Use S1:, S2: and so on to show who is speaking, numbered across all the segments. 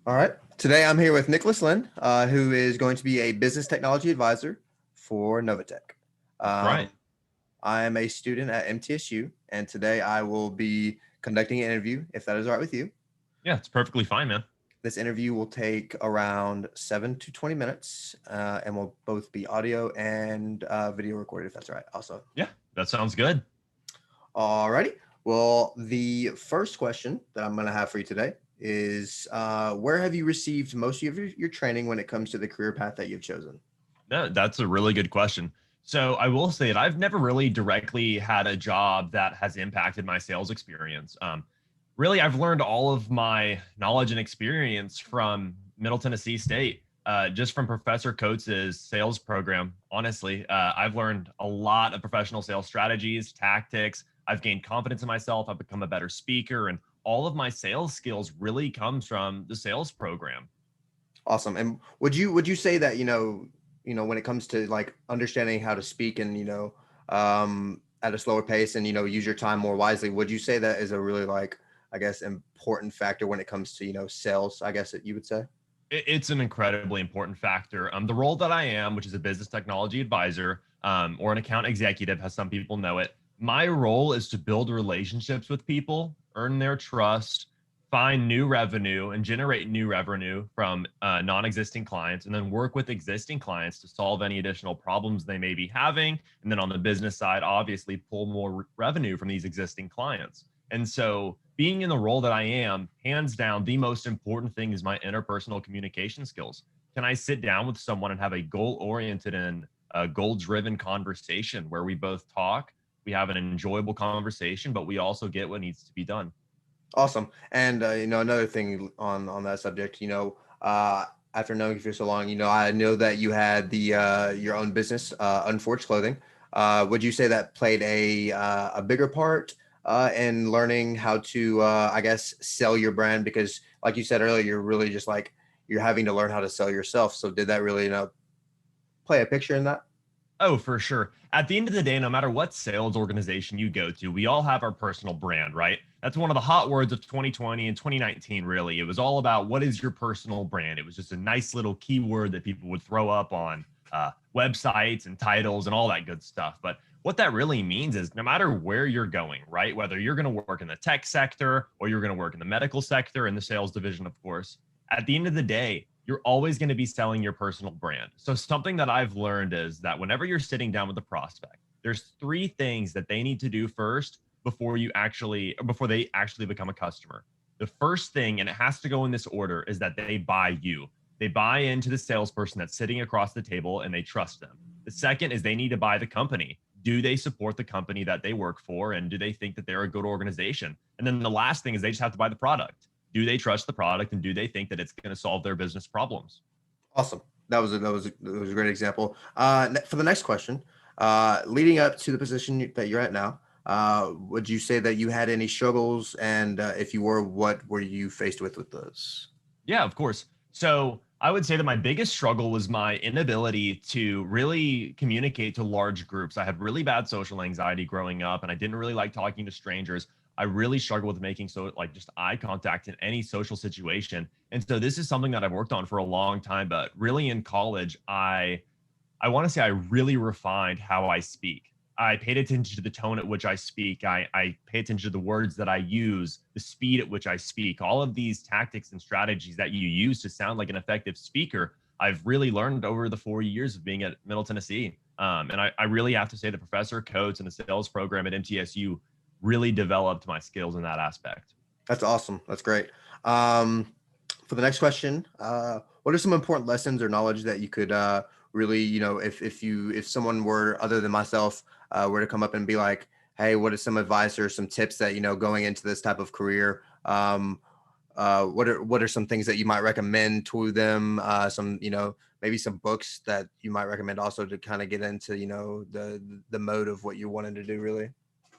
S1: All right. Today I'm here with Nicholas Lynn, who is going to be a business technology advisor for Novatech.
S2: That's right.
S1: Um, I am a student at MTSU, and today I will be conducting an interview, if that is all right with you.
S2: Yeah, it's perfectly fine, man.
S1: This interview will take around 7 to 20 minutes and will both be audio and video recorded, if that's all right. Also,
S2: Yeah, that sounds good.
S1: all righty. Well, the first question that I'm going to have for you today is where have you received most of your training when it comes to the career path that you've chosen?
S2: No, that's a really good question. So I will say that I've never really directly had a job that has impacted my sales experience. Really, I've learned all of my knowledge and experience from Middle Tennessee State, just from Professor Coates's sales program. Honestly, I've learned a lot of professional sales strategies, tactics. I've gained confidence in myself. I've become a better speaker, and all of my sales skills really comes from the sales program.
S1: Awesome. And would you say that when it comes to like understanding how to speak and at a slower pace and use your time more wisely, would you say that is a really like I guess important factor when it comes to sales? I guess that you would say.
S2: It's an incredibly important factor. The role that I am, which is a business technology advisor or an account executive, as some people know it, my role is to build relationships with people, earn their trust, find new revenue, and generate new revenue from non existing clients, and then work with existing clients to solve any additional problems they may be having. And then on the business side, obviously, pull more revenue from these existing clients. And so, being in the role that I am, hands down, the most important thing is my interpersonal communication skills. Can I sit down with someone and have a goal oriented and goal driven conversation where we both talk, we have an enjoyable conversation, but we also get what needs to be done?
S1: Awesome. And another thing on that subject, after knowing you for so long, I know that you had the your own business, Unforged Clothing. Would you say that played a bigger part in learning how to, I guess, sell your brand? Because, like you said earlier, you're really just like you're having to learn how to sell yourself. So, did that really, play a picture in that?
S2: Oh, for sure. At the end of the day, no matter what sales organization you go to, we all have our personal brand, right? That's one of the hot words of 2020 and 2019, really. It was all about what is your personal brand? It was just a nice little keyword that people would throw up on websites and titles and all that good stuff. But what that really means is no matter where you're going, right? Whether you're going to work in the tech sector or you're going to work in the medical sector, in the sales division, of course, at the end of the day, you're always going to be selling your personal brand. So something that I've learned is that whenever you're sitting down with a prospect, there's three things that they need to do first before they actually become a customer. The first thing, and it has to go in this order, is that they buy you. They buy into the salesperson that's sitting across the table and they trust them. The second is they need to buy the company. Do they support the company that they work for? And do they think that they're a good organization? And then the last thing is they just have to buy the product. Do they trust the product and do they think that it's going to solve their business problems?
S1: Awesome. That was a great example. For the next question, leading up to the position that you're at now, would you say that you had any struggles, and if you were, what were you faced with those?
S2: Yeah, of course. So I would say that my biggest struggle was my inability to really communicate to large groups. I had really bad social anxiety growing up, and I didn't really like talking to strangers. I really struggled with making like just eye contact in any social situation. And so this is something that I've worked on for a long time, but really in college, I want to say I really refined how I speak. I paid attention to the tone at which I speak. I pay attention to the words that I use, the speed at which I speak, all of these tactics and strategies that you use to sound like an effective speaker. I've really learned over the 4 years of being at Middle Tennessee. And I really have to say the Professor Coates and the sales program at MTSU really developed my skills in that aspect.
S1: That's awesome. That's great. Um, for the next question, what are some important lessons or knowledge that you could really, if someone were other than myself were to come up and be like, hey, what are some advice or some tips that going into this type of career? What are some things that you might recommend to them? Some maybe some books that you might recommend also to kind of get into the mode of what you're wanting to do really.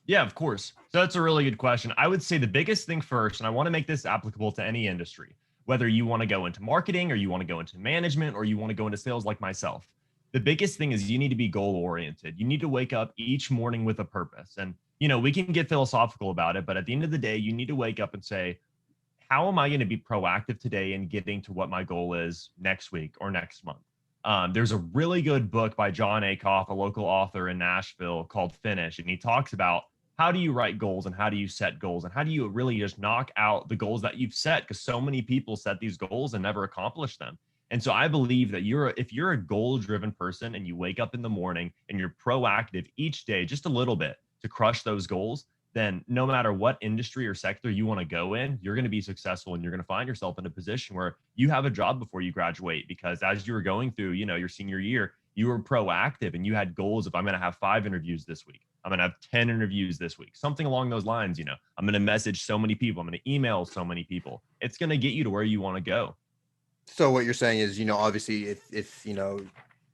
S2: Yeah, of course. So that's a really good question. I would say the biggest thing first, and I want to make this applicable to any industry, whether you want to go into marketing or you want to go into management or you want to go into sales like myself. The biggest thing is you need to be goal oriented. You need to wake up each morning with a purpose. And, we can get philosophical about it, but at the end of the day, you need to wake up and say, how am I going to be proactive today in getting to what my goal is next week or next month? There's a really good book by John Acuff, a local author in Nashville, called Finish. And he talks about how do you write goals and how do you set goals and how do you really just knock out the goals that you've set? Because so many people set these goals and never accomplish them. And so I believe that if you're a goal driven person and you wake up in the morning and you're proactive each day, just a little bit to crush those goals, then no matter what industry or sector you want to go in, you're going to be successful and you're going to find yourself in a position where you have a job before you graduate. Because as you were going through, your senior year, you were proactive and you had goals of I'm going to have 5 interviews this week. I'm going to have 10 interviews this week, something along those lines. I'm going to message so many people. I'm going to email so many people. It's going to get you to where you want to go.
S1: So what you're saying is, obviously, if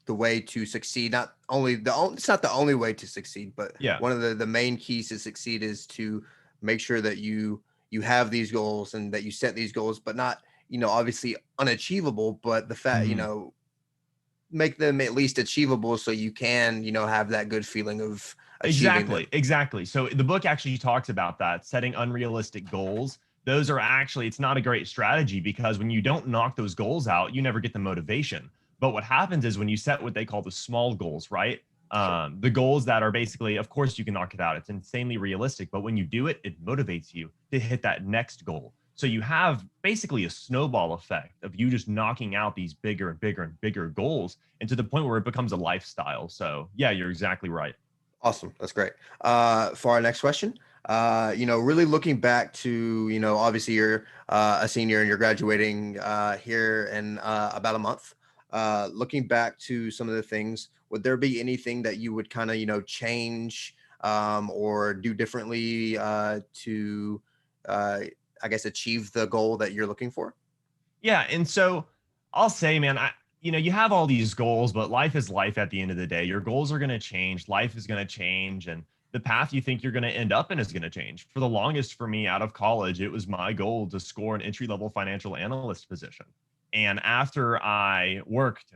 S1: the way to succeed, not only it's not the only way to succeed, but
S2: Yeah,
S1: one of the main keys to succeed is to make sure that you have these goals and that you set these goals, but not, obviously unachievable, but the fact,
S2: hmm,
S1: make them at least achievable so you can, have that good feeling of achieving them.
S2: exactly. So the book actually talks about that, setting unrealistic goals. Those are actually, it's not a great strategy because when you don't knock those goals out, you never get the motivation. But what happens is when you set what they call the small goals, right?
S1: Sure.
S2: The goals that are basically, of course, you can knock it out. It's insanely realistic, but when you do it, it motivates you to hit that next goal. So you have basically a snowball effect of you just knocking out these bigger and bigger and bigger goals, and to the point where it becomes a lifestyle. So yeah, you're exactly right.
S1: Awesome. That's great. For our next question, really looking back to, obviously you're a senior and you're graduating here in about a month. Looking back to some of the things, would there be anything that you would kind of, change or do differently to, uh, I guess, achieve the goal that you're looking for?
S2: Yeah, and so I'll say, man, you have all these goals, but life is life at the end of the day. Your goals are going to change, life is going to change, and the path you think you're going to end up in is going to change. For the longest for me out of college, it was my goal to score an entry-level financial analyst position. And after I worked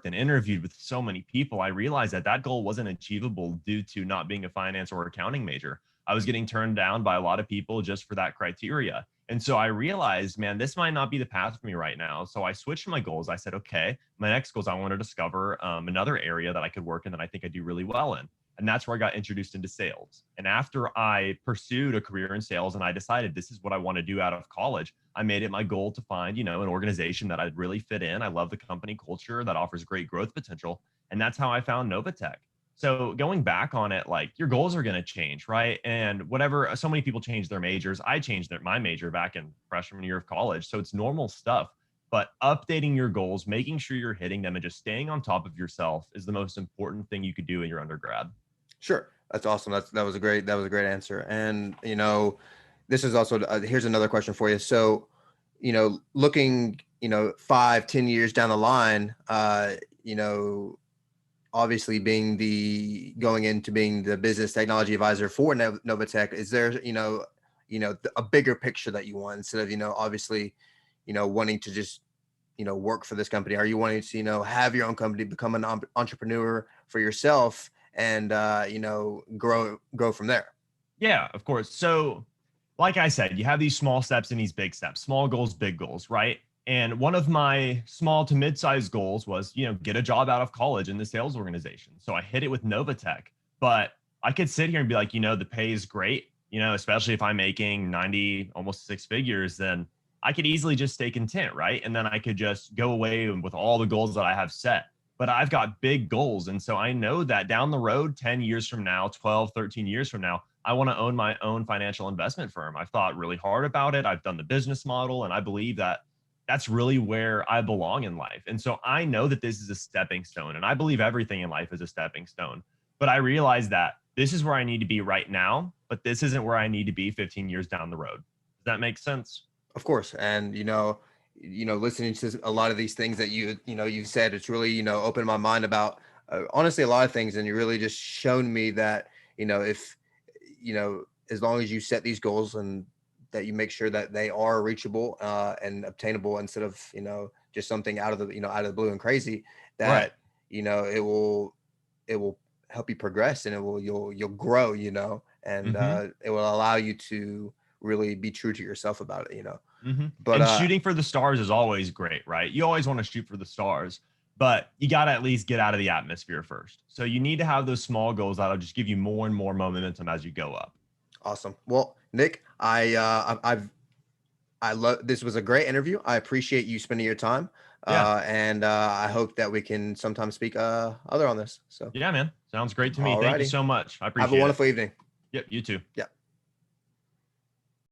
S2: and interviewed with so many people, I realized that that goal wasn't achievable due to not being a finance or accounting major. I was getting turned down by a lot of people just for that criteria. And so I realized, man, this might not be the path for me right now. So I switched my goals. I said, okay, my next goals, I want to discover another area that I could work in that I think I do really well in. And that's where I got introduced into sales. And after I pursued a career in sales and I decided this is what I want to do out of college, I made it my goal to find, an organization that I'd really fit in. I love the company culture that offers great growth potential. And that's how I found Novatech. So going back on it, like your goals are going to change, right? And whatever, so many people change their majors. I changed my major back in freshman year of college. So it's normal stuff. But updating your goals, making sure you're hitting them, and just staying on top of yourself is the most important thing you could do in your undergrad.
S1: Sure. That's awesome. That was a great answer. And this is also here's another question for you. So, looking, 5, 10 years down the line, obviously going into being the business technology advisor for Novatech, is there, a bigger picture that you want instead of, obviously, wanting to just, work for this company? Are you wanting to, have your own company, become an entrepreneur for yourself and, grow from there?
S2: Yeah, of course. So, like I said, you have these small steps and these big steps, small goals, big goals, right? And one of my small to mid-sized goals was, get a job out of college in the sales organization. So I hit it with Novatech. But I could sit here and be like, the pay is great, especially if I'm making 90, almost six figures, then I could easily just stay content, right? And then I could just go away with all the goals that I have set. But I've got big goals. And so I know that down the road, 10 years from now, 12, 13 years from now, I want to own my own financial investment firm. I've thought really hard about it. I've done the business model, and I believe that that's really where I belong in life. And so I know that this is a stepping stone, and I believe everything in life is a stepping stone. But I realize that this is where I need to be right now, but this isn't where I need to be 15 years down the road. Does that make sense?
S1: Of course. And, listening to a lot of these things that you've said, it's really, opened my mind about honestly a lot of things. And you really just shown me that, if, as long as you set these goals and that you make sure that they are reachable and obtainable instead of, just something out of the blue and crazy,
S2: Right.
S1: that, it will help you progress and you'll grow, and
S2: Hmm.
S1: it will allow you to really be true to yourself about it. But
S2: And shooting for the stars is always great, right? You always want to shoot for the stars, but you got to at least get out of the atmosphere first. So you need to have those small goals that'll just give you more and more momentum as you go up.
S1: awesome. Well, Nick, I love this was a great interview. I appreciate you spending your time.
S2: Yeah.
S1: And I hope that we can sometime speak other on this. So,
S2: Yeah, man. Sounds great to me.
S1: all
S2: Thank you
S1: righty.
S2: so much. I
S1: Have a
S2: appreciate it.
S1: wonderful evening.
S2: Yep. You too.
S1: Yeah.